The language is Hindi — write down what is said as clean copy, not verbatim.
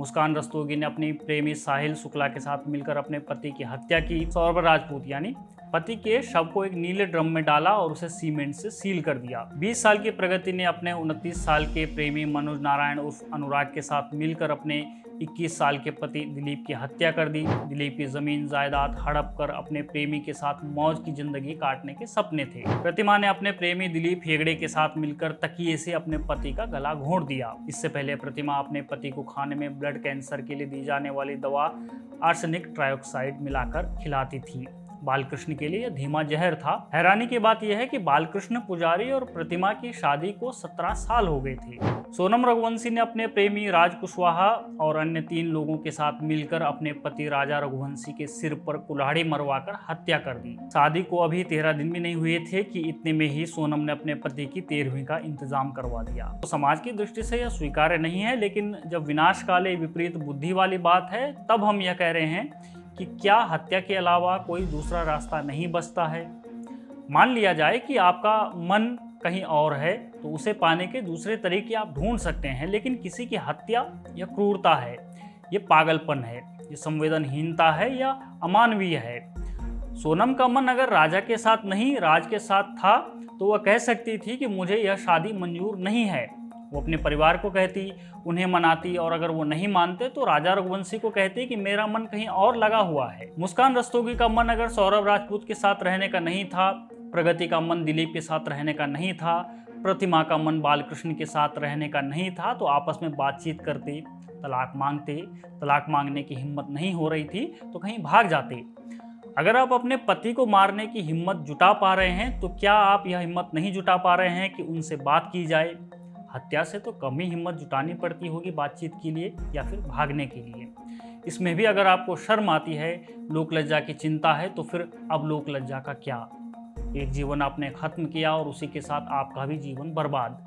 मुस्कान रस्तोगी ने अपनी प्रेमी साहिल शुक्ला के साथ मिलकर अपने पति की हत्या की। सौरभ राजपूत यानी पति के शव को एक नीले ड्रम में डाला और उसे सीमेंट से सील कर दिया। 20 साल की प्रगति ने अपने 29 साल के प्रेमी मनोज नारायण उर्फ अनुराग के साथ मिलकर अपने 21 साल के पति दिलीप की हत्या कर दी। दिलीप की जमीन जायदाद हड़प कर अपने प्रेमी के साथ मौज की जिंदगी काटने के सपने थे। प्रतिमा ने अपने प्रेमी दिलीप हेगड़े के साथ मिलकर तकिए से अपने पति का गला घोंट दिया। इससे पहले प्रतिमा अपने पति को खाने में ब्लड कैंसर के लिए दी जाने वाली दवा आर्सेनिक ट्राइऑक्साइड मिलाकर खिलाती थी। बालकृष्ण के लिए यह धीमा जहर था। हैरानी की बात यह है कि बालकृष्ण पुजारी और प्रतिमा की शादी को 17 साल हो गए थे। सोनम रघुवंशी ने अपने प्रेमी राज कुशवाहा और अन्य 3 लोगों के साथ मिलकर अपने पति राजा रघुवंशी के सिर पर कुल्हाड़ी मरवाकर हत्या कर दी। शादी को अभी 13 दिन भी नहीं हुए थे कि इतने में ही सोनम ने अपने पति की 13वीं का इंतजाम करवा दिया। तो समाज की दृष्टि से यह स्वीकार्य नहीं है, लेकिन जब विनाश काले विपरीत बुद्धि वाली बात है तब हम यह कह रहे हैं कि क्या हत्या के अलावा कोई दूसरा रास्ता नहीं बचता है। मान लिया जाए कि आपका मन कहीं और है तो उसे पाने के दूसरे तरीके आप ढूंढ सकते हैं, लेकिन किसी की हत्या यह क्रूरता है, ये पागलपन है, ये संवेदनहीनता है या अमानवीय है। सोनम का मन अगर राजा के साथ नहीं राज के साथ था तो वह कह सकती थी कि मुझे यह शादी मंजूर नहीं है। वो अपने परिवार को कहती, उन्हें मनाती, और अगर वो नहीं मानते तो राजा रघुवंशी को कहती कि मेरा मन कहीं और लगा हुआ है। मुस्कान रस्तोगी का मन अगर सौरभ राजपूत के साथ रहने का नहीं था, प्रगति का मन दिलीप के साथ रहने का नहीं था, प्रतिमा का मन बालकृष्ण के साथ रहने का नहीं था, तो आपस में बातचीत करते, तलाक मांगते। तलाक मांगने की हिम्मत नहीं हो रही थी तो कहीं भाग जाते। अगर आप अपने पति को मारने की हिम्मत जुटा पा रहे हैं तो क्या आप यह हिम्मत नहीं जुटा पा रहे हैं कि उनसे बात की जाए। हत्या से तो कम ही हिम्मत जुटानी पड़ती होगी बातचीत के लिए या फिर भागने के लिए। इसमें भी अगर आपको शर्म आती है, लोक लज्जा की चिंता है, तो फिर अब लोक लज्जा का क्या। एक जीवन आपने खत्म किया और उसी के साथ आपका भी जीवन बर्बाद।